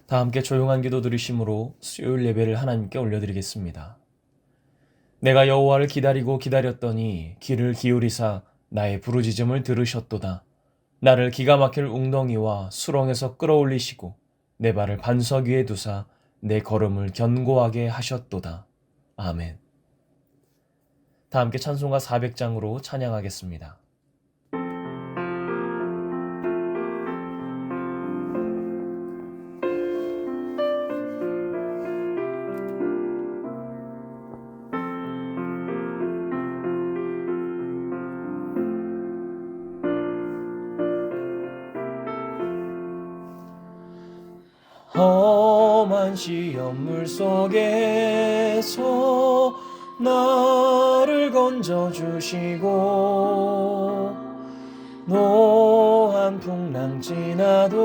다 함께 조용한 기도 드리심으로 수요일 예배를 하나님께 올려드리겠습니다. 내가 여호와를 기다리고 기다렸더니 귀를 기울이사 나의 부르짖음을 들으셨도다. 나를 기가 막힐 웅덩이와 수렁에서 끌어올리시고 내 발을 반석 위에 두사 내 걸음을 견고하게 하셨도다. 아멘. 다 함께 찬송가 400장으로 찬양하겠습니다. 험한 시험물 속에서 나를 건져주시고 노한 풍랑 지나도록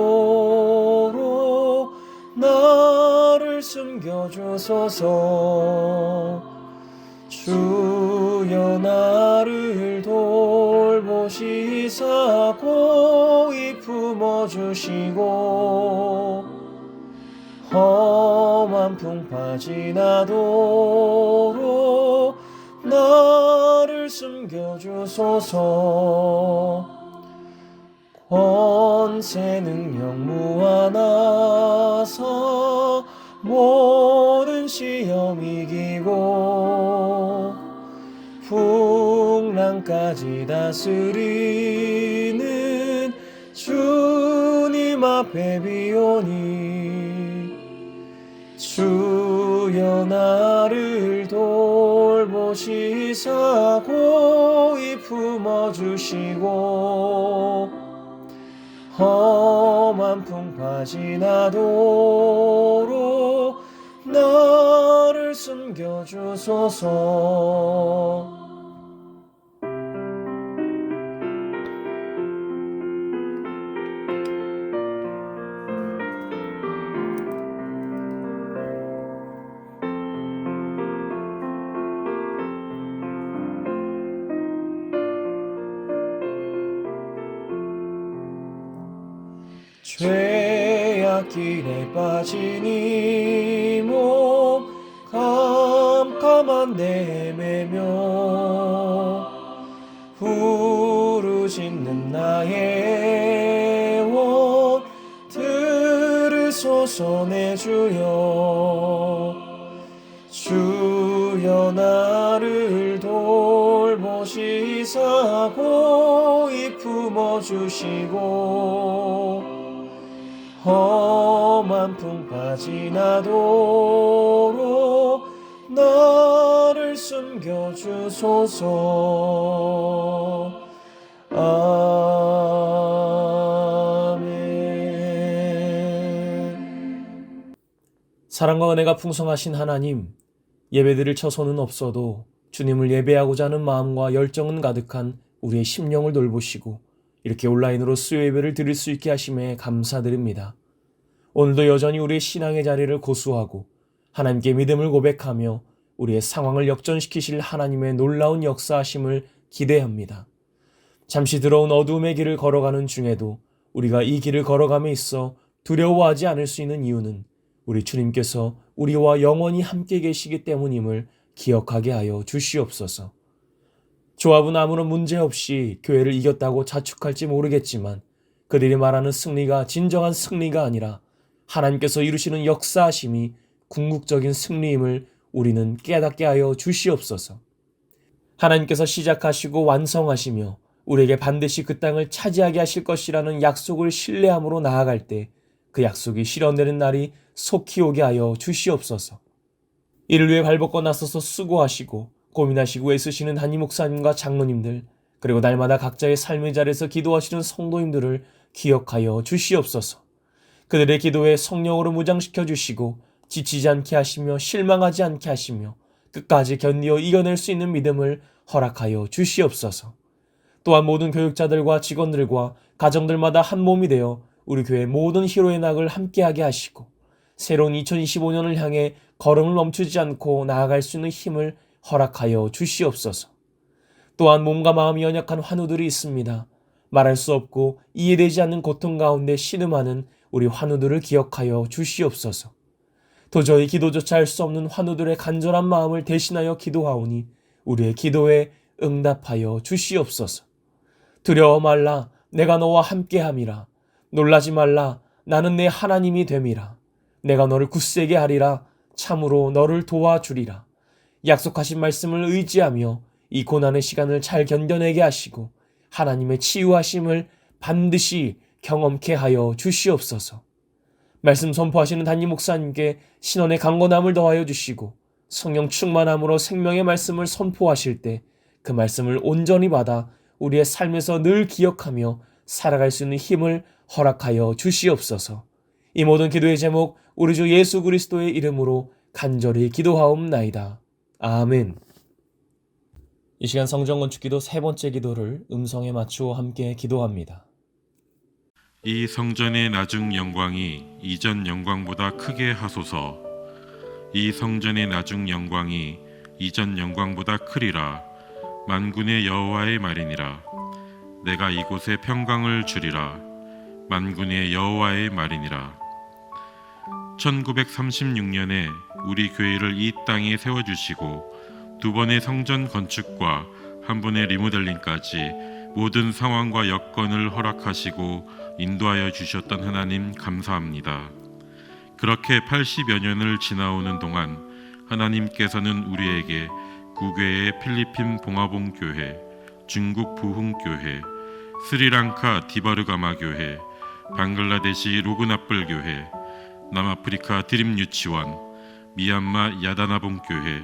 나를 숨겨주소서. 주여 나를 돌보시사 고이 품어주시고 험한 풍파 지나도록 나를 숨겨주소서. 권세 능력 무한하사 모든 시험 이기고 풍랑까지 다스리는 주님 앞에 비오니 주여 나를 돌보시사 고이 품어주시고 험한 풍파 지나도록 나를 숨겨주소서. 죄악길에 빠진 이 몸 캄캄한 데 헤매며 부르짖는 나의 원 들으소서. 내 주여 주여 나를 돌보시사 고이 품어주시고 험한 풍파 지나도록 나를 숨겨주소서. 아멘. 사랑과 은혜가 풍성하신 하나님, 예배드릴 처소는 없어도 주님을 예배하고자 하는 마음과 열정은 가득한 우리의 심령을 돌보시고 이렇게 온라인으로 수요 예배를 드릴 수 있게 하심에 감사드립니다. 오늘도 여전히 우리의 신앙의 자리를 고수하고 하나님께 믿음을 고백하며 우리의 상황을 역전시키실 하나님의 놀라운 역사하심을 기대합니다. 잠시 들어온 어두움의 길을 걸어가는 중에도 우리가 이 길을 걸어감에 있어 두려워하지 않을 수 있는 이유는 우리 주님께서 우리와 영원히 함께 계시기 때문임을 기억하게 하여 주시옵소서. 조합은 아무런 문제 없이 교회를 이겼다고 자축할지 모르겠지만 그들이 말하는 승리가 진정한 승리가 아니라 하나님께서 이루시는 역사하심이 궁극적인 승리임을 우리는 깨닫게 하여 주시옵소서. 하나님께서 시작하시고 완성하시며 우리에게 반드시 그 땅을 차지하게 하실 것이라는 약속을 신뢰함으로 나아갈 때 그 약속이 실현되는 날이 속히 오게 하여 주시옵소서. 이를 위해 발벗고 나서서 수고하시고 고민하시고 애쓰시는 담임 목사님과 장로님들, 그리고 날마다 각자의 삶의 자리에서 기도하시는 성도님들을 기억하여 주시옵소서. 그들의 기도에 성령으로 무장시켜 주시고 지치지 않게 하시며 실망하지 않게 하시며 끝까지 견디어 이겨낼 수 있는 믿음을 허락하여 주시옵소서. 또한 모든 교육자들과 직원들과 가정들마다 한 몸이 되어 우리 교회 모든 희로의 낙을 함께하게 하시고 새로운 2025년을 향해 걸음을 멈추지 않고 나아갈 수 있는 힘을 허락하여 주시옵소서. 또한 몸과 마음이 연약한 환우들이 있습니다. 말할 수 없고 이해되지 않는 고통 가운데 신음하는 우리 환우들을 기억하여 주시옵소서. 도저히 기도조차 할 수 없는 환우들의 간절한 마음을 대신하여 기도하오니 우리의 기도에 응답하여 주시옵소서. 두려워 말라, 내가 너와 함께함이라. 놀라지 말라, 나는 내 하나님이 됨이라. 내가 너를 굳세게 하리라. 참으로 너를 도와주리라. 약속하신 말씀을 의지하며 이 고난의 시간을 잘 견뎌내게 하시고 하나님의 치유하심을 반드시 경험케 하여 주시옵소서. 말씀 선포하시는 담임 목사님께 신원의 강건함을 더하여 주시고 성령 충만함으로 생명의 말씀을 선포하실 때 그 말씀을 온전히 받아 우리의 삶에서 늘 기억하며 살아갈 수 있는 힘을 허락하여 주시옵소서. 이 모든 기도의 제목 우리 주 예수 그리스도의 이름으로 간절히 기도하옵나이다. 아멘. 이 시간 성전 건축 기도 세 번째 기도를 음성에 맞추어 함께 기도합니다. 이 성전의 나중 영광이 이전 영광보다 크게 하소서. 이 성전의 나중 영광이 이전 영광보다 크리라. 만군의 여호와의 말이니라. 내가 이곳에 평강을 주리라. 만군의 여호와의 말이니라. 1936년에 우리 교회를 이 땅에 세워주시고 두 번의 성전 건축과 한 번의 리모델링까지 모든 상황과 여건을 허락하시고 인도하여 주셨던 하나님 감사합니다. 그렇게 80여 년을 지나오는 동안 하나님께서는 우리에게 구교의 필리핀 봉화봉 교회, 중국 부흥 교회, 스리랑카 디바르가마 교회, 방글라데시 로그나플 교회, 남아프리카 드림 유치원, 미얀마 야다나봉 교회,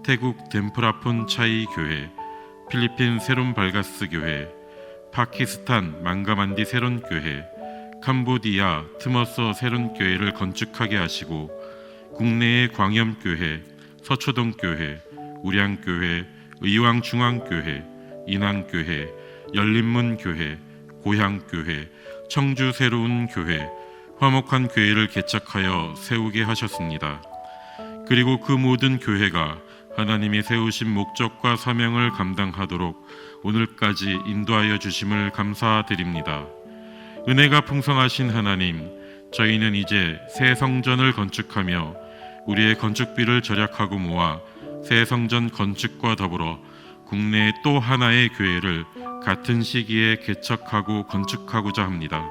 태국 덴프라폰 차이 교회, 필리핀 세론 발가스 교회, 파키스탄 망가만디 세론 교회, 캄보디아 트머서 세론 교회를 건축하게 하시고 국내의 광염교회, 서초동교회, 우량교회, 의왕중앙교회, 인왕교회, 열린문교회, 고향교회, 청주 새로운 교회, 화목한 교회를 개척하여 세우게 하셨습니다. 그리고 그 모든 교회가 하나님이 세우신 목적과 사명을 감당하도록 오늘까지 인도하여 주심을 감사드립니다. 은혜가 풍성하신 하나님, 저희는 이제 새 성전을 건축하며 우리의 건축비를 절약하고 모아 새 성전 건축과 더불어 국내의 또 하나의 교회를 같은 시기에 개척하고 건축하고자 합니다.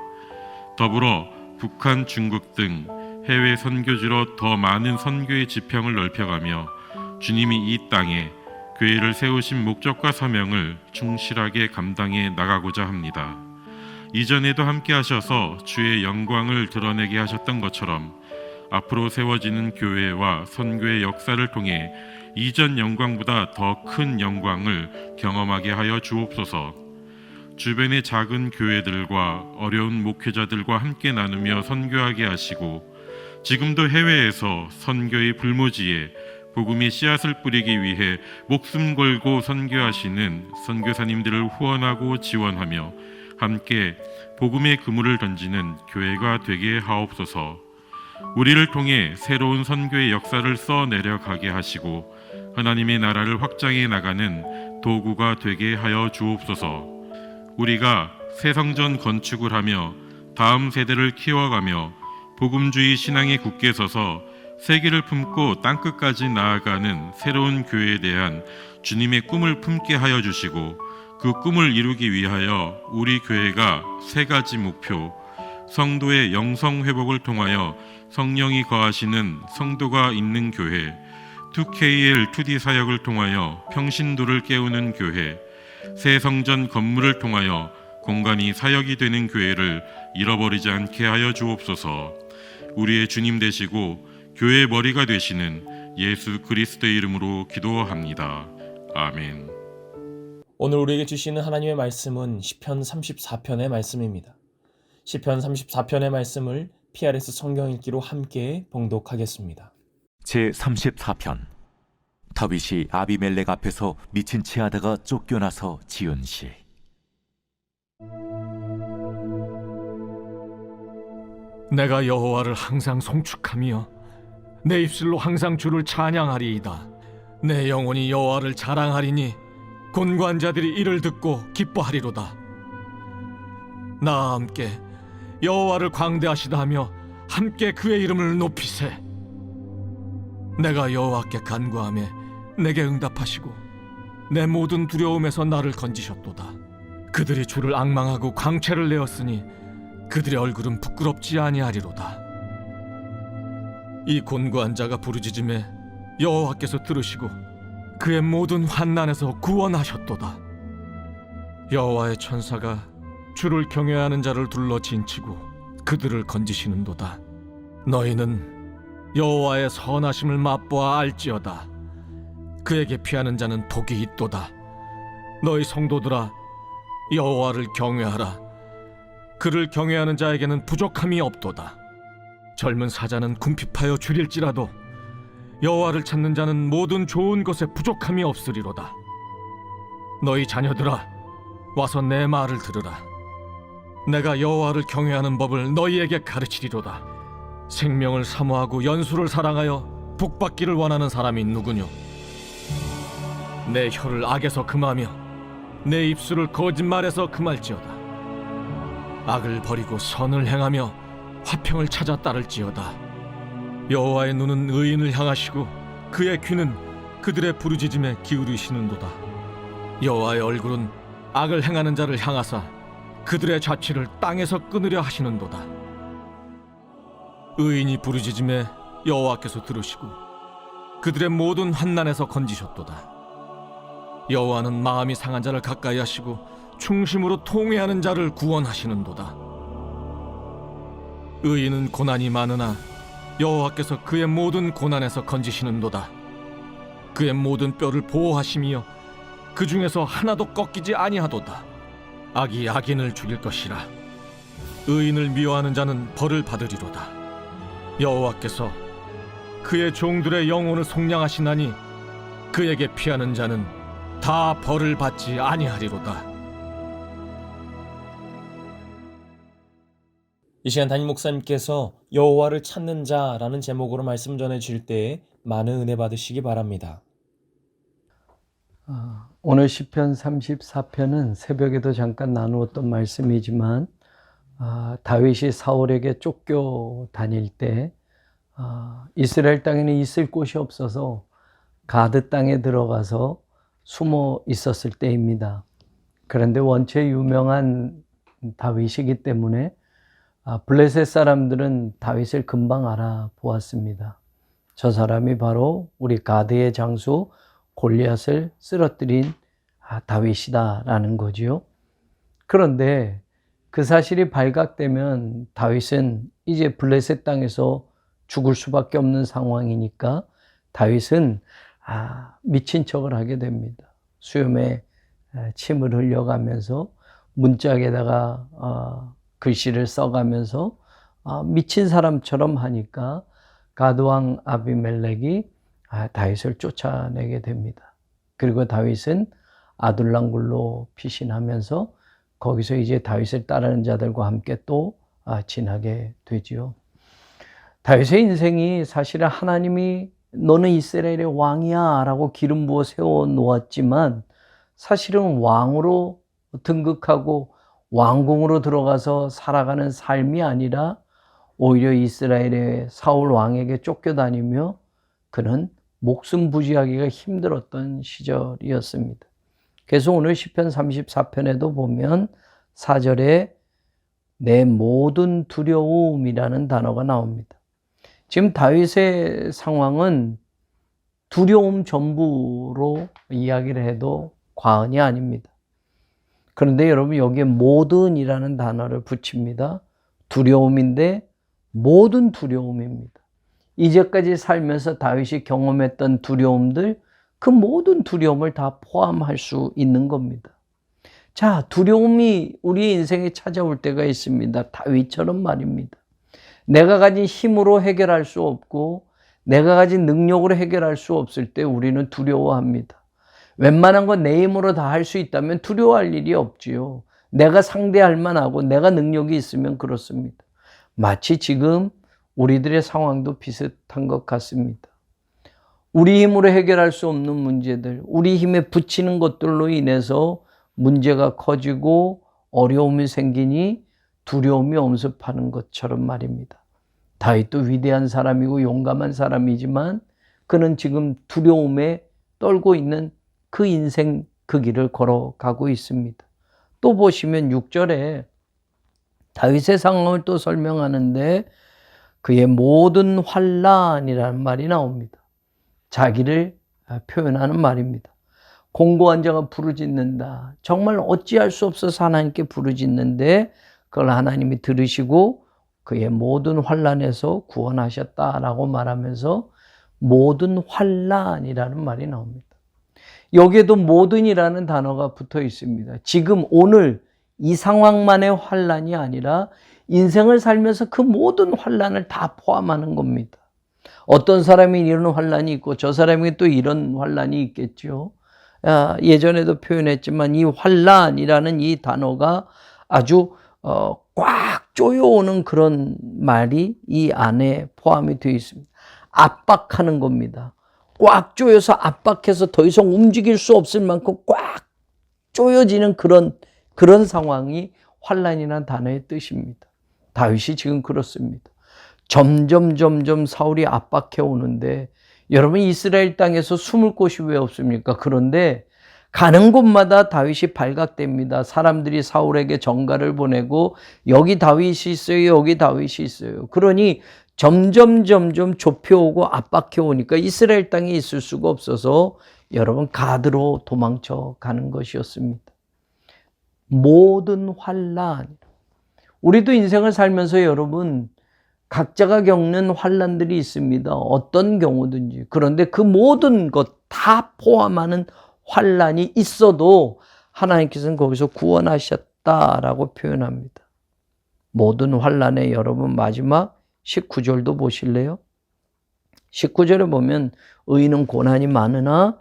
더불어 북한, 중국 등 해외 선교지로 더 많은 선교의 지평을 넓혀가며 주님이 이 땅에 교회를 세우신 목적과 사명을 충실하게 감당해 나가고자 합니다. 이전에도 함께 하셔서 주의 영광을 드러내게 하셨던 것처럼 앞으로 세워지는 교회와 선교의 역사를 통해 이전 영광보다 더 큰 영광을 경험하게 하여 주옵소서. 주변의 작은 교회들과 어려운 목회자들과 함께 나누며 선교하게 하시고 지금도 해외에서 선교의 불모지에 복음의 씨앗을 뿌리기 위해 목숨 걸고 선교하시는 선교사님들을 후원하고 지원하며 함께 복음의 그물을 던지는 교회가 되게 하옵소서. 우리를 통해 새로운 선교의 역사를 써내려가게 하시고 하나님의 나라를 확장해 나가는 도구가 되게 하여 주옵소서. 우리가 새 성전 건축을 하며 다음 세대를 키워가며 복음주의 신앙에 굳게 서서 세기를 품고 땅끝까지 나아가는 새로운 교회에 대한 주님의 꿈을 품게 하여 주시고 그 꿈을 이루기 위하여 우리 교회가 세 가지 목표, 성도의 영성 회복을 통하여 성령이 거하시는 성도가 있는 교회, 2KL 2D 사역을 통하여 평신도를 깨우는 교회, 새 성전 건물을 통하여 공간이 사역이 되는 교회를 잃어버리지 않게 하여 주옵소서. 우리의 주님 되시고 교회의 머리가 되시는 예수 그리스도의 이름으로 기도합니다. 아멘. 오늘 우리에게 주시는 하나님의 말씀은 시편 34편의 말씀입니다. 시편 34편의 말씀을 PRS 성경 읽기로 함께 봉독하겠습니다. 제34편. 다윗이 아비멜렉 앞에서 미친 채 하다가 쫓겨나서 지은 시. 내가 여호와를 항상 송축하며 내 입술로 항상 주를 찬양하리이다. 내 영혼이 여호와를 자랑하리니 곤고한 자들이 이를 듣고 기뻐하리로다. 나와 함께 여호와를 광대하시다 하며 함께 그의 이름을 높이세. 내가 여호와께 간구하매 내게 응답하시고 내 모든 두려움에서 나를 건지셨도다. 그들이 주를 앙망하고 광채를 내었으니 그들의 얼굴은 부끄럽지 아니하리로다. 이 곤고한 자가 부르짖음에 여호와께서 들으시고 그의 모든 환난에서 구원하셨도다. 여호와의 천사가 주를 경외하는 자를 둘러 진치고 그들을 건지시는도다. 너희는 여호와의 선하심을 맛보아 알지어다. 그에게 피하는 자는 복이 있도다. 너희 성도들아, 여호와를 경외하라. 그를 경외하는 자에게는 부족함이 없도다. 젊은 사자는 궁핍하여 줄일지라도 여호와를 찾는 자는 모든 좋은 것에 부족함이 없으리로다. 너희 자녀들아, 와서 내 말을 들으라. 내가 여호와를 경외하는 법을 너희에게 가르치리로다. 생명을 사모하고 연수를 사랑하여 복받기를 원하는 사람이 누구뇨? 내 혀를 악에서 금하며 내 입술을 거짓말에서 금할지어다. 악을 버리고 선을 행하며 화평을 찾아 따를지어다. 여호와의 눈은 의인을 향하시고 그의 귀는 그들의 부르짖음에 기울이시는도다. 여호와의 얼굴은 악을 행하는 자를 향하사 그들의 자취를 땅에서 끊으려 하시는도다. 의인이 부르짖음에 여호와께서 들으시고 그들의 모든 환난에서 건지셨도다. 여호와는 마음이 상한 자를 가까이 하시고 충심으로 통회하는 자를 구원하시는도다. 의인은 고난이 많으나 여호와께서 그의 모든 고난에서 건지시는도다. 그의 모든 뼈를 보호하시며 그 중에서 하나도 꺾이지 아니하도다. 악이 악인을 죽일 것이라. 의인을 미워하는 자는 벌을 받으리로다. 여호와께서 그의 종들의 영혼을 속량하시나니 그에게 피하는 자는 다 벌을 받지 아니하리로다. 이 시간 담임 목사님께서 여호와를 찾는 자라는 제목으로 말씀 전해 주실 때에 많은 은혜 받으시기 바랍니다. 오늘 시편 34편은 새벽에도 잠깐 나누었던 말씀이지만 다윗이 사울에게 쫓겨 다닐 때 이스라엘 땅에는 있을 곳이 없어서 가드 땅에 들어가서 숨어 있었을 때입니다. 그런데 원체 유명한 다윗이기 때문에 블레셋 사람들은 다윗을 금방 알아보았습니다. 저 사람이 바로 우리 가드의 장수 골리앗을 쓰러뜨린 다윗이다라는 거지요. 그런데 그 사실이 발각되면 다윗은 이제 블레셋 땅에서 죽을 수밖에 없는 상황이니까 다윗은 미친 척을 하게 됩니다. 수염에 침을 흘려가면서 문짝에다가 글씨를 써가면서 미친 사람처럼 하니까 가드왕 아비멜렉이 다윗을 쫓아내게 됩니다. 그리고 다윗은 아둘람굴로 피신하면서 거기서 이제 다윗을 따르는 자들과 함께 또 지나게 되지요. 다윗의 인생이 사실은 하나님이 너는 이스라엘의 왕이야 라고 기름 부어 세워 놓았지만 사실은 왕으로 등극하고 왕궁으로 들어가서 살아가는 삶이 아니라 오히려 이스라엘의 사울 왕에게 쫓겨다니며 그는 목숨 부지하기가 힘들었던 시절이었습니다. 그래서 오늘 시편 34편에도 보면 4절에 내 모든 두려움이라는 단어가 나옵니다. 지금 다윗의 상황은 두려움 전부로 이야기를 해도 과언이 아닙니다. 그런데 여러분 여기에 모든이라는 단어를 붙입니다. 두려움인데 모든 두려움입니다. 이제까지 살면서 다윗이 경험했던 두려움들, 그 모든 두려움을 다 포함할 수 있는 겁니다. 자, 두려움이 우리 인생에 찾아올 때가 있습니다. 다윗처럼 말입니다. 내가 가진 힘으로 해결할 수 없고 내가 가진 능력으로 해결할 수 없을 때 우리는 두려워합니다. 웬만한 건 내 힘으로 다 할 수 있다면 두려워할 일이 없지요. 내가 상대할 만하고 내가 능력이 있으면 그렇습니다. 마치 지금 우리들의 상황도 비슷한 것 같습니다. 우리 힘으로 해결할 수 없는 문제들, 우리 힘에 부치는 것들로 인해서 문제가 커지고 어려움이 생기니 두려움이 엄습하는 것처럼 말입니다. 다윗도 위대한 사람이고 용감한 사람이지만 그는 지금 두려움에 떨고 있는 그 인생 그 길을 걸어가고 있습니다. 또 보시면 6절에 다윗의 상황을 또 설명하는데 그의 모든 환난이라는 말이 나옵니다. 자기를 표현하는 말입니다. 공고한 자가 부르짖는다. 정말 어찌할 수 없어서 하나님께 부르짖는데 그걸 하나님이 들으시고 그의 모든 환난에서 구원하셨다라고 말하면서 모든 환난이라는 말이 나옵니다. 여기에도 모든이라는 단어가 붙어 있습니다. 지금 오늘 이 상황만의 환난이 아니라 인생을 살면서 그 모든 환난을 다 포함하는 겁니다. 어떤 사람이 이런 환난이 있고 저 사람이 또 이런 환난이 있겠죠. 예전에도 표현했지만 이 환난이라는 이 단어가 아주 꽉 조여오는 그런 말이 이 안에 포함이 되어 있습니다. 압박하는 겁니다. 꽉 조여서 압박해서 더 이상 움직일 수 없을 만큼 꽉 조여지는 그런 상황이 환난이라는 단어의 뜻입니다. 다윗이 지금 그렇습니다. 점점 사울이 압박해 오는데 여러분 이스라엘 땅에서 숨을 곳이 왜 없습니까? 그런데 가는 곳마다 다윗이 발각됩니다. 사람들이 사울에게 전가를 보내고 여기 다윗이 있어요. 여기 다윗이 있어요. 그러니 점점 좁혀오고 압박해 오니까 이스라엘 땅에 있을 수가 없어서 여러분 가드로 도망쳐 가는 것이었습니다. 모든 환난. 우리도 인생을 살면서 여러분 각자가 겪는 환난들이 있습니다. 어떤 경우든지. 그런데 그 모든 것 다 포함하는 환난이 있어도 하나님께서는 거기서 구원하셨다라고 표현합니다. 모든 환난의 여러분 마지막 19절도 보실래요? 19절에 보면 의인은 고난이 많으나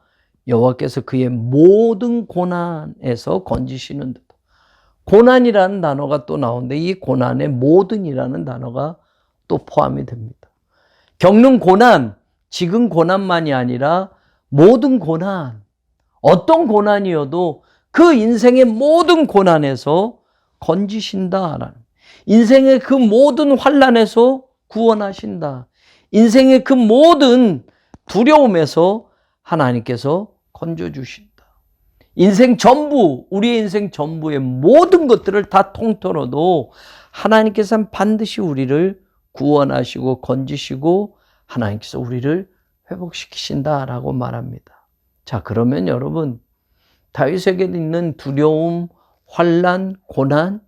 여호와께서 그의 모든 고난에서 건지시는 듯. 고난이라는 단어가 또 나오는데 이 고난에 모든이라는 단어가 또 포함이 됩니다. 겪는 고난, 지금 고난만이 아니라 모든 고난, 어떤 고난이어도 그 인생의 모든 고난에서 건지신다라는, 인생의 그 모든 환난에서 구원하신다. 인생의 그 모든 두려움에서 하나님께서 건져주신다. 인생 전부, 우리의 인생 전부의 모든 것들을 다 통틀어도 하나님께서는 반드시 우리를 구원하시고 건지시고 하나님께서 우리를 회복시키신다라고 말합니다. 자, 그러면 여러분 다윗에게 있는 두려움, 환난, 고난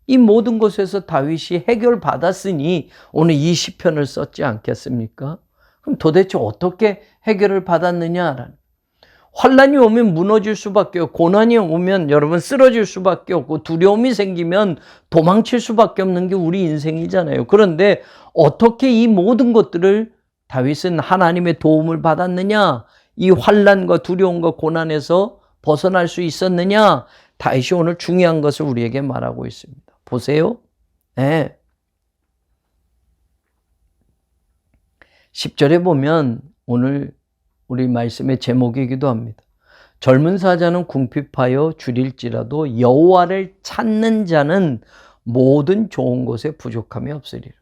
이 모든 것에서 다윗이 해결받았으니 오늘 이 시편을 썼지 않겠습니까? 그럼 도대체 어떻게 해결을 받았느냐라는, 환난이 오면 무너질 수밖에 없고 고난이 오면 여러분 쓰러질 수밖에 없고 두려움이 생기면 도망칠 수밖에 없는 게 우리 인생이잖아요. 그런데 어떻게 이 모든 것들을 다윗은 하나님의 도움을 받았느냐? 이 환난과 두려움과 고난에서 벗어날 수 있었느냐? 다윗이 오늘 중요한 것을 우리에게 말하고 있습니다. 보세요. 네. 10절에 보면 오늘 우리 말씀의 제목이기도 합니다. 젊은 사자는 궁핍하여 줄일지라도 여호와를 찾는 자는 모든 좋은 것에 부족함이 없으리라.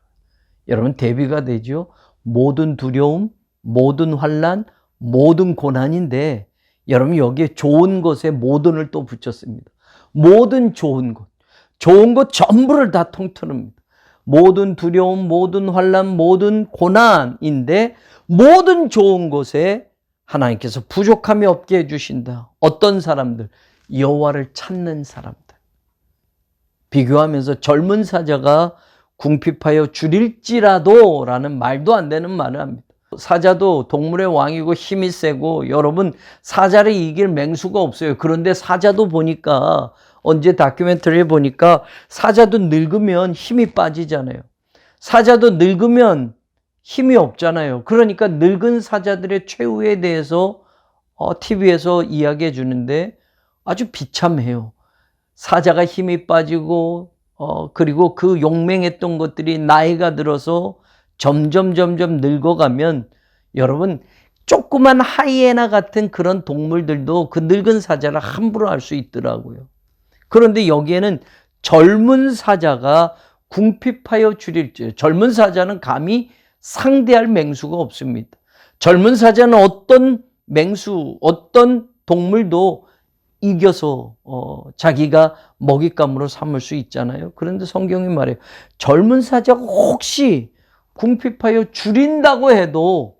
여러분 대비가 되죠. 모든 두려움, 모든 환난, 모든 고난인데 여러분 여기에 좋은 것에 모든을 또 붙였습니다. 모든 좋은 것 전부를 다 통틀습니다. 모든 두려움, 모든 환난, 모든 고난인데 모든 좋은 것에 하나님께서 부족함이 없게 해주신다. 어떤 사람들? 여호와를 찾는 사람들. 비교하면서 젊은 사자가 궁핍하여 줄일지라도 라는 말도 안 되는 말을 합니다. 사자도 동물의 왕이고 힘이 세고 여러분 사자를 이길 맹수가 없어요. 그런데 사자도 보니까 언제 다큐멘터리에 보니까 사자도 늙으면 힘이 빠지잖아요. 사자도 늙으면 힘이 없잖아요. 그러니까 늙은 사자들의 최후에 대해서 TV에서 이야기해 주는데 아주 비참해요. 사자가 힘이 빠지고 그리고 그 용맹했던 것들이 나이가 들어서 점점 늙어가면 여러분 조그만 하이에나 같은 그런 동물들도 그 늙은 사자를 함부로 할 수 있더라고요. 그런데 여기에는 젊은 사자가 궁핍하여 줄일지어다. 젊은 사자는 감히 상대할 맹수가 없습니다. 젊은 사자는 어떤 맹수, 어떤 동물도 이겨서 자기가 먹잇감으로 삼을 수 있잖아요. 그런데 성경이 말해요. 젊은 사자가 혹시 궁핍하여 줄인다고 해도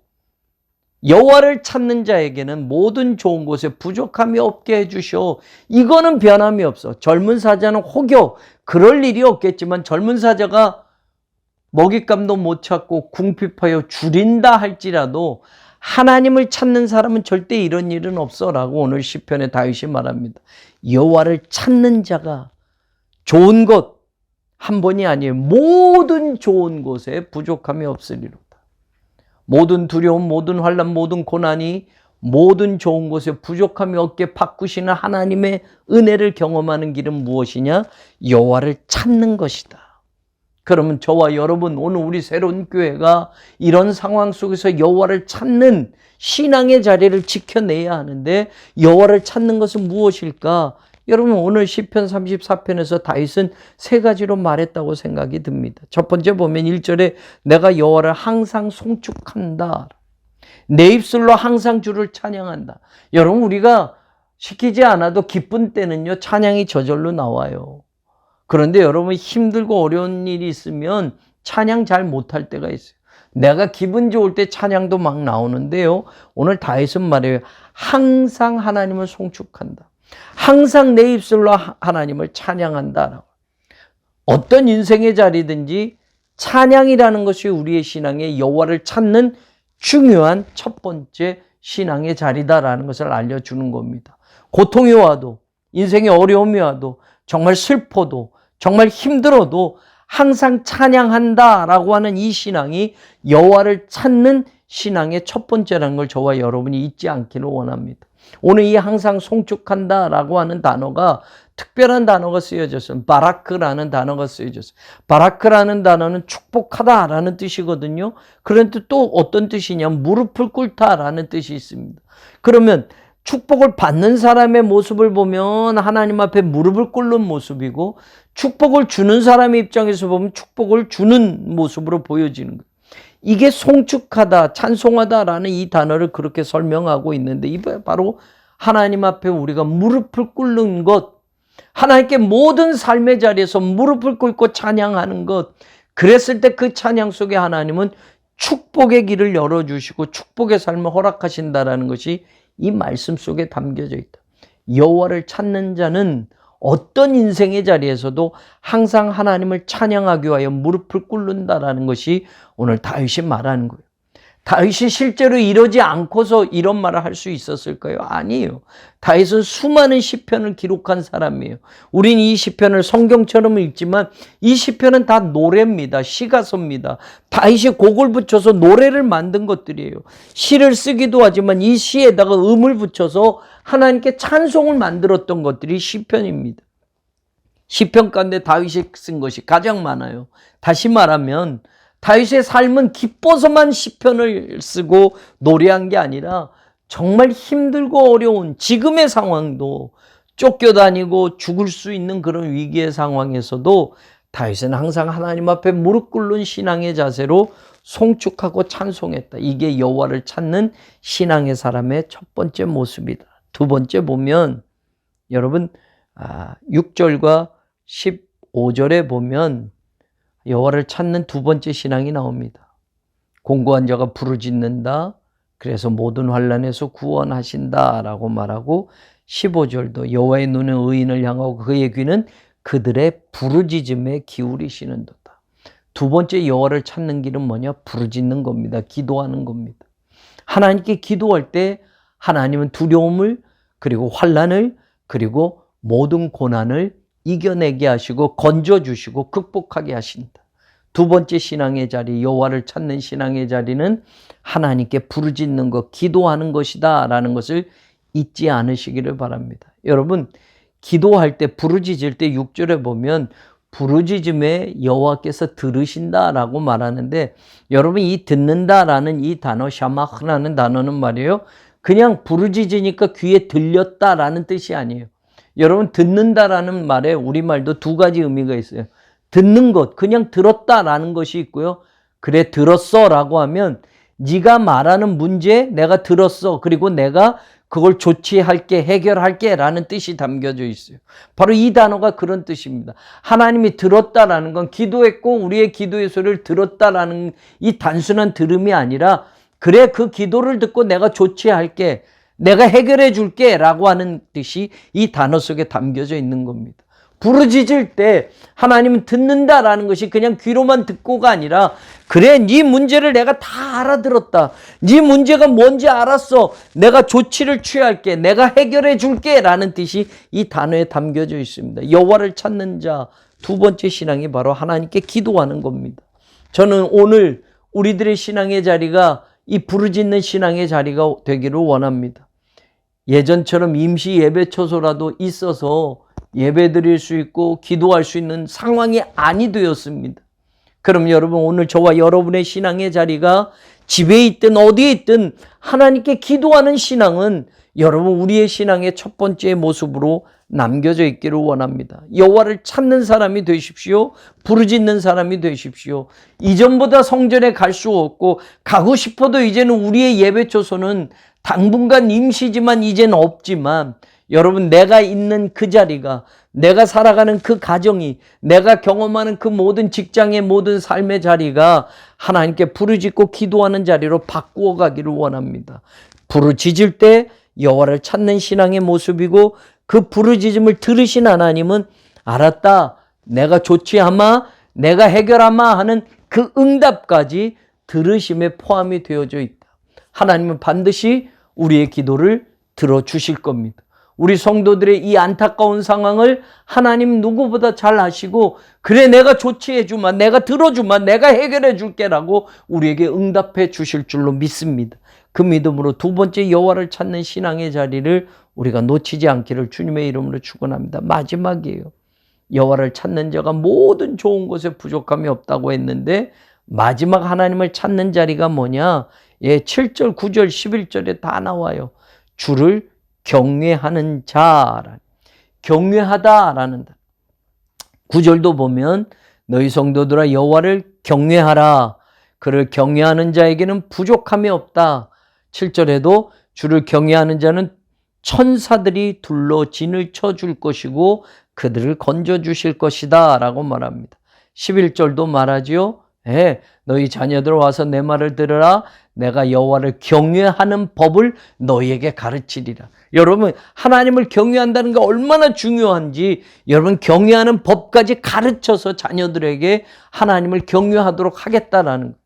여호와를 찾는 자에게는 모든 좋은 곳에 부족함이 없게 해주셔. 이거는 변함이 없어. 젊은 사자는 혹여 그럴 일이 없겠지만 젊은 사자가 먹잇감도 못 찾고 궁핍하여 줄인다 할지라도 하나님을 찾는 사람은 절대 이런 일은 없어라고 오늘 시편에 다윗이 말합니다. 여호와를 찾는 자가 좋은 것 한 번이 아니에요. 모든 좋은 곳에 부족함이 없으리로다. 모든 두려움, 모든 환난, 모든 고난이 모든 좋은 곳에 부족함이 없게 바꾸시는 하나님의 은혜를 경험하는 길은 무엇이냐? 여호와를 찾는 것이다. 그러면 저와 여러분, 오늘 우리 새로운 교회가 이런 상황 속에서 여호와를 찾는 신앙의 자리를 지켜내야 하는데 여호와를 찾는 것은 무엇일까? 여러분, 오늘 시편 34편에서 다윗은 세 가지로 말했다고 생각이 듭니다. 첫 번째 보면 1절에 내가 여호와를 항상 송축한다. 내 입술로 항상 주를 찬양한다. 여러분, 우리가 시키지 않아도 기쁜 때는요, 찬양이 저절로 나와요. 그런데 여러분, 힘들고 어려운 일이 있으면 찬양 잘 못할 때가 있어요. 내가 기분 좋을 때 찬양도 막 나오는데요, 오늘 다윗은 말해요. 항상 하나님을 송축한다. 항상 내 입술로 하나님을 찬양한다. 어떤 인생의 자리든지 찬양이라는 것이 우리의 신앙의 여호와를 찾는 중요한 첫 번째 신앙의 자리다라는 것을 알려주는 겁니다. 고통이 와도, 인생의 어려움이 와도, 정말 슬퍼도, 정말 힘들어도 항상 찬양한다라고 하는 이 신앙이 여호와를 찾는 신앙의 첫 번째라는 걸 저와 여러분이 잊지 않기를 원합니다. 오늘 이 항상 송축한다라고 하는 단어가 특별한 단어가 쓰여졌어요. 바라크라는 단어가 쓰여졌어요. 바라크라는 단어는 축복하다라는 뜻이거든요. 그런데 또 어떤 뜻이냐면 무릎을 꿇다라는 뜻이 있습니다. 그러면 축복을 받는 사람의 모습을 보면 하나님 앞에 무릎을 꿇는 모습이고, 축복을 주는 사람의 입장에서 보면 축복을 주는 모습으로 보여지는 거예요. 이게 송축하다, 찬송하다라는 이 단어를 그렇게 설명하고 있는데, 이게 바로 하나님 앞에 우리가 무릎을 꿇는 것, 하나님께 모든 삶의 자리에서 무릎을 꿇고 찬양하는 것, 그랬을 때 그 찬양 속에 하나님은 축복의 길을 열어주시고 축복의 삶을 허락하신다라는 것이 이 말씀 속에 담겨져 있다. 여호와를 찾는 자는 어떤 인생의 자리에서도 항상 하나님을 찬양하기 위하여 무릎을 꿇는다라는 것이 오늘 다윗이 말하는 거예요. 다윗이 실제로 이러지 않고서 이런 말을 할 수 있었을까요? 아니에요. 다윗은 수많은 시편을 기록한 사람이에요. 우린 이 시편을 성경처럼 읽지만 이 시편은 다 노래입니다. 시가서입니다. 다윗이 곡을 붙여서 노래를 만든 것들이에요. 시를 쓰기도 하지만 이 시에다가 음을 붙여서 하나님께 찬송을 만들었던 것들이 시편입니다. 시편 가운데 다윗이 쓴 것이 가장 많아요. 다시 말하면 다윗의 삶은 기뻐서만 시편을 쓰고 노래한 게 아니라 정말 힘들고 어려운 지금의 상황도, 쫓겨다니고 죽을 수 있는 그런 위기의 상황에서도 다윗은 항상 하나님 앞에 무릎 꿇는 신앙의 자세로 송축하고 찬송했다. 이게 여호와를 찾는 신앙의 사람의 첫 번째 모습이다. 두 번째 보면 여러분 6절과 15절에 보면 여호와를 찾는 두 번째 신앙이 나옵니다. 공고한 자가 부르짖는다. 그래서 모든 환난에서 구원하신다라고 말하고, 15절도 여호와의 눈은 의인을 향하고 그의 귀는 그들의 부르짖음에 기울이시는도다. 두 번째 여호와를 찾는 길은 뭐냐? 부르짖는 겁니다. 기도하는 겁니다. 하나님께 기도할 때 하나님은 두려움을, 그리고 환난을, 그리고 모든 고난을 이겨내게 하시고 건져주시고 극복하게 하신다. 두 번째 신앙의 자리, 여호와를 찾는 신앙의 자리는 하나님께 부르짖는 것, 기도하는 것이다 라는 것을 잊지 않으시기를 바랍니다. 여러분, 기도할 때, 부르짖을 때 6절에 보면 부르짖음에 여호와께서 들으신다라고 말하는데, 여러분 이 듣는다라는 이 단어, 샤마흐라는 단어는 말이에요, 그냥 부르짖으니까 귀에 들렸다라는 뜻이 아니에요. 여러분, 듣는다라는 말에 우리말도 두 가지 의미가 있어요. 듣는 것, 그냥 들었다라는 것이 있고요. 그래, 들었어 라고 하면 네가 말하는 문제 내가 들었어. 그리고 내가 그걸 조치할게, 해결할게 라는 뜻이 담겨져 있어요. 바로 이 단어가 그런 뜻입니다. 하나님이 들었다라는 건 기도했고 우리의 기도의 소리를 들었다라는 이 단순한 들음이 아니라 그래, 그 기도를 듣고 내가 조치할게, 내가 해결해 줄게 라고 하는 뜻이 이 단어 속에 담겨져 있는 겁니다. 부르짖을 때 하나님은 듣는다라는 것이 그냥 귀로만 듣고가 아니라 그래, 네 문제를 내가 다 알아들었다. 네 문제가 뭔지 알았어. 내가 조치를 취할게. 내가 해결해 줄게 라는 뜻이 이 단어에 담겨져 있습니다. 여호와를 찾는 자, 두 번째 신앙이 바로 하나님께 기도하는 겁니다. 저는 오늘 우리들의 신앙의 자리가 이 부르짖는 신앙의 자리가 되기를 원합니다. 예전처럼 임시 예배 처소라도 있어서 예배 드릴 수 있고 기도할 수 있는 상황이 아니 되었습니다. 그럼 여러분, 오늘 저와 여러분의 신앙의 자리가 집에 있든 어디에 있든 하나님께 기도하는 신앙은 여러분 우리의 신앙의 첫 번째 모습으로 남겨져 있기를 원합니다. 여호와를 찾는 사람이 되십시오. 부르짖는 사람이 되십시오. 이전보다 성전에 갈 수 없고 가고 싶어도 이제는 우리의 예배 처소는 당분간 임시지만 이제는 없지만 여러분, 내가 있는 그 자리가, 내가 살아가는 그 가정이, 내가 경험하는 그 모든 직장의 모든 삶의 자리가 하나님께 부르짖고 기도하는 자리로 바꾸어 가기를 원합니다. 부르짖을 때 여호와를 찾는 신앙의 모습이고 그 부르짖음을 들으신 하나님은 알았다, 내가 조치하마, 내가 해결하마 하는 그 응답까지 들으심에 포함이 되어져 있다. 하나님은 반드시 우리의 기도를 들어주실 겁니다. 우리 성도들의 이 안타까운 상황을 하나님 누구보다 잘 아시고 그래, 내가 조치해 주마, 내가 들어주마, 내가 해결해 줄게라고 우리에게 응답해 주실 줄로 믿습니다. 그 믿음으로 두 번째 여호와를 찾는 신앙의 자리를 우리가 놓치지 않기를 주님의 이름으로 축원합니다. 마지막이에요. 여호와를 찾는 자가 모든 좋은 것에 부족함이 없다고 했는데 마지막 하나님을 찾는 자리가 뭐냐? 7절, 9절, 11절에 다 나와요. 주를 경외하는 자라, 경외하다라는 단. 9절도 보면 너희 성도들아 여호와를 경외하라. 그를 경외하는 자에게는 부족함이 없다. 7절에도 주를 경외하는 자는 천사들이 둘러 진을 쳐줄 것이고 그들을 건져주실 것이다 라고 말합니다. 11절도 말하지요. 너희 자녀들 와서 내 말을 들으라. 내가 여호와를 경외하는 법을 너희에게 가르치리라. 여러분, 하나님을 경외한다는 게 얼마나 중요한지 여러분 경외하는 법까지 가르쳐서 자녀들에게 하나님을 경외하도록 하겠다라는 것.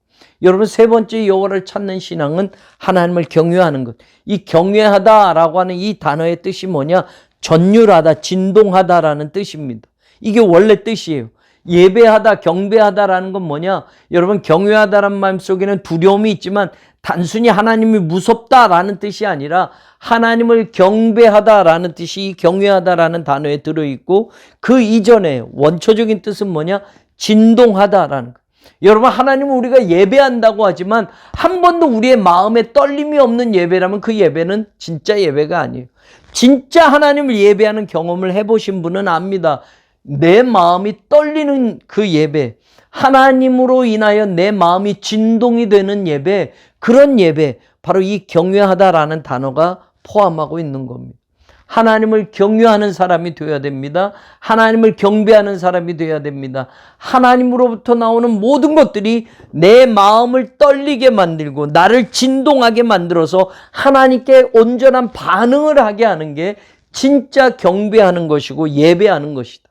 여러분, 세 번째 여호와를 찾는 신앙은 하나님을 경외하는 것. 이 경외하다라고 하는 이 단어의 뜻이 뭐냐? 전율하다, 진동하다라는 뜻입니다. 이게 원래 뜻이에요. 예배하다, 경배하다라는 건 뭐냐? 여러분, 경외하다라는 마음 속에는 두려움이 있지만 단순히 하나님이 무섭다라는 뜻이 아니라 하나님을 경배하다라는 뜻이 이 경외하다라는 단어에 들어있고 그 이전에 원초적인 뜻은 뭐냐? 진동하다라는 거. 여러분, 하나님은 우리가 예배한다고 하지만 한 번도 우리의 마음에 떨림이 없는 예배라면 그 예배는 진짜 예배가 아니에요. 진짜 하나님을 예배하는 경험을 해보신 분은 압니다. 내 마음이 떨리는 그 예배, 하나님으로 인하여 내 마음이 진동이 되는 예배, 그런 예배, 바로 이 경외하다라는 단어가 포함하고 있는 겁니다. 하나님을 경외하는 사람이 되어야 됩니다. 하나님을 경배하는 사람이 되어야 됩니다. 하나님으로부터 나오는 모든 것들이 내 마음을 떨리게 만들고 나를 진동하게 만들어서 하나님께 온전한 반응을 하게 하는 게 진짜 경배하는 것이고 예배하는 것이다.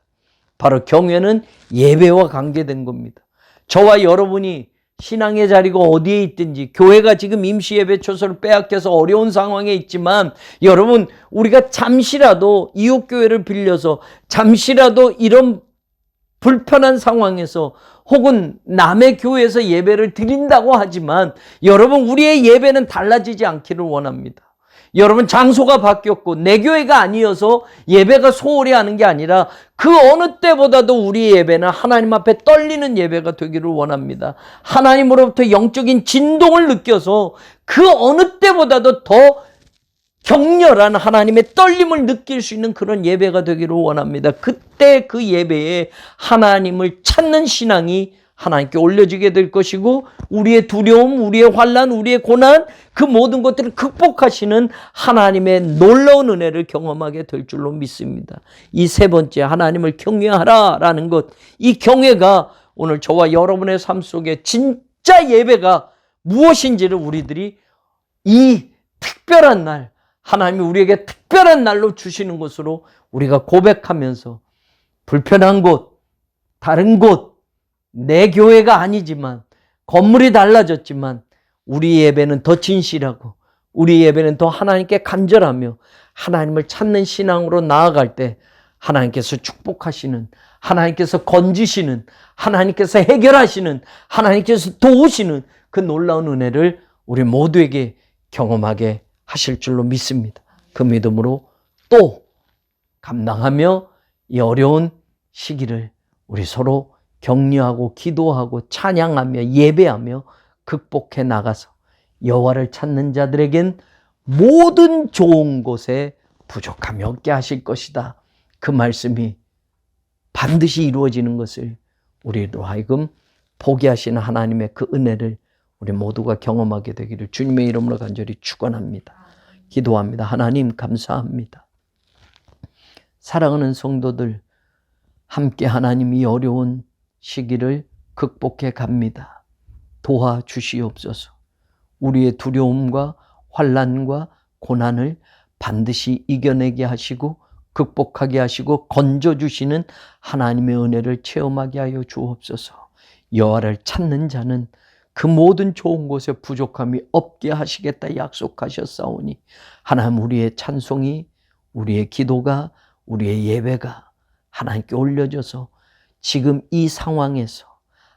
바로 경외는 예배와 관계된 겁니다. 저와 여러분이 신앙의 자리가 어디에 있든지 교회가 지금 임시예배 처소를 빼앗겨서 어려운 상황에 있지만 여러분, 우리가 잠시라도 이웃교회를 빌려서 잠시라도 이런 불편한 상황에서 혹은 남의 교회에서 예배를 드린다고 하지만 여러분, 우리의 예배는 달라지지 않기를 원합니다. 여러분, 장소가 바뀌었고 내 교회가 아니어서 예배가 소홀히 하는 게 아니라 그 어느 때보다도 우리의 예배는 하나님 앞에 떨리는 예배가 되기를 원합니다. 하나님으로부터 영적인 진동을 느껴서 그 어느 때보다도 더 격렬한 하나님의 떨림을 느낄 수 있는 그런 예배가 되기를 원합니다. 그때 그 예배에 하나님을 찾는 신앙이 하나님께 올려지게 될 것이고, 우리의 두려움, 우리의 환난, 우리의 고난, 그 모든 것들을 극복하시는 하나님의 놀라운 은혜를 경험하게 될 줄로 믿습니다. 이 세 번째, 하나님을 경외하라라는 것, 이 경외가 오늘 저와 여러분의 삶 속에 진짜 예배가 무엇인지를 우리들이 이 특별한 날, 하나님이 우리에게 특별한 날로 주시는 것으로 우리가 고백하면서, 불편한 곳, 다른 곳, 내 교회가 아니지만, 건물이 달라졌지만 우리 예배는 더 진실하고, 우리 예배는 더 하나님께 간절하며 하나님을 찾는 신앙으로 나아갈 때 하나님께서 축복하시는, 하나님께서 건지시는, 하나님께서 해결하시는, 하나님께서 도우시는 그 놀라운 은혜를 우리 모두에게 경험하게 하실 줄로 믿습니다. 그 믿음으로 또 감당하며 이 어려운 시기를 우리 서로 격려하고 기도하고 찬양하며 예배하며 극복해 나가서 여호와를 찾는 자들에겐 모든 좋은 곳에 부족함이 없게 하실 것이다. 그 말씀이 반드시 이루어지는 것을 우리로 하여금 보게 하시는 하나님의 그 은혜를 우리 모두가 경험하게 되기를 주님의 이름으로 간절히 축원합니다. 기도합니다. 하나님 감사합니다. 사랑하는 성도들, 함께 하나님이 어려운 시기를 극복해 갑니다. 도와주시옵소서. 우리의 두려움과 환난과 고난을 반드시 이겨내게 하시고 극복하게 하시고 건져주시는 하나님의 은혜를 체험하게 하여 주옵소서. 여호와를 찾는 자는 그 모든 좋은 곳에 부족함이 없게 하시겠다 약속하셨사오니, 하나님, 우리의 찬송이, 우리의 기도가, 우리의 예배가 하나님께 올려져서 지금 이 상황에서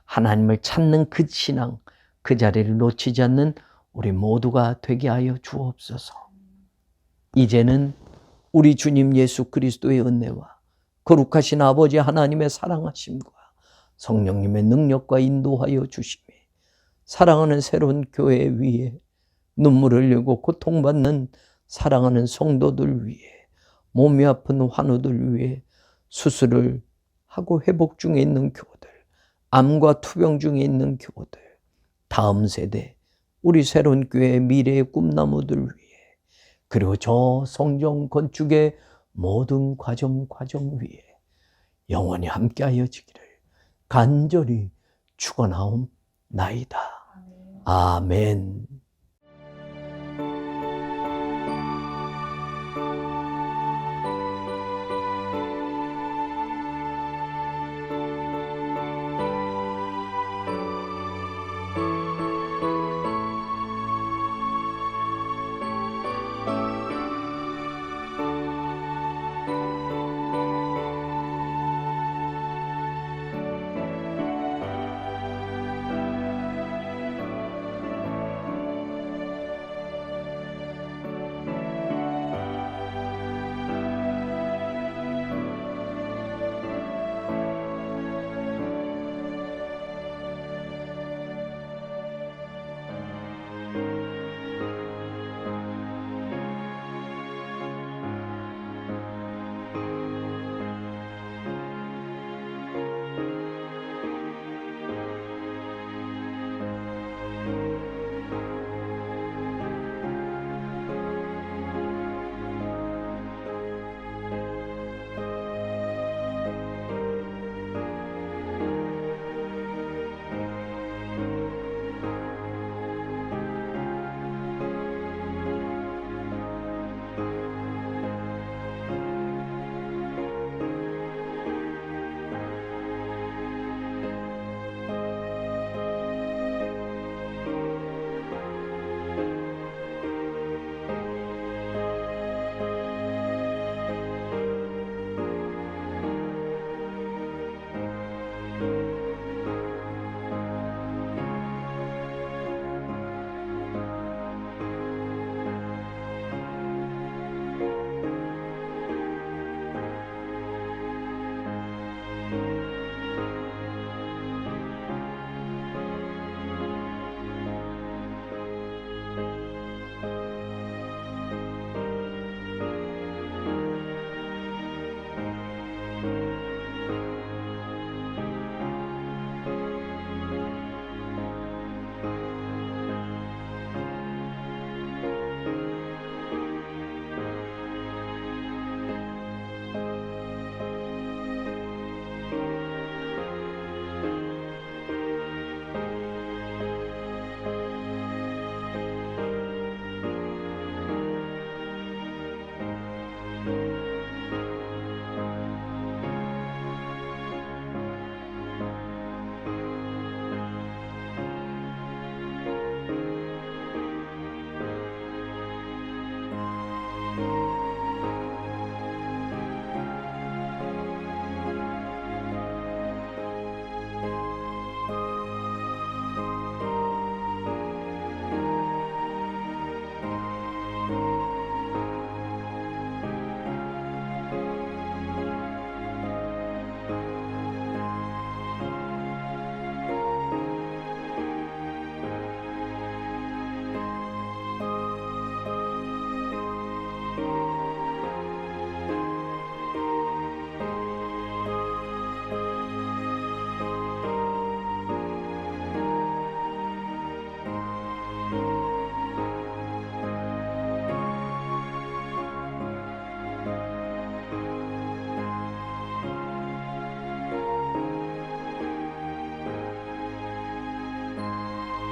하나님을 찾는 그 신앙, 그 자리를 놓치지 않는 우리 모두가 되게 하여 주옵소서. 이제는 우리 주님 예수 그리스도의 은혜와 거룩하신 아버지 하나님의 사랑하심과 성령님의 능력과 인도하여 주심에, 사랑하는 새로운 교회 위에 눈물을 흘리고 고통받는 사랑하는 성도들 위에, 몸이 아픈 환우들 위에, 수술을 하고 회복 중에 있는 교우들, 암과 투병 중에 있는 교우들, 다음 세대, 우리 새로운 교회의 미래의 꿈나무들 위에, 그리고 저 성전 건축의 모든 과정 위에 영원히 함께하여 지기를 간절히 축원하옵나이다. 아멘.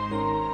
아멘.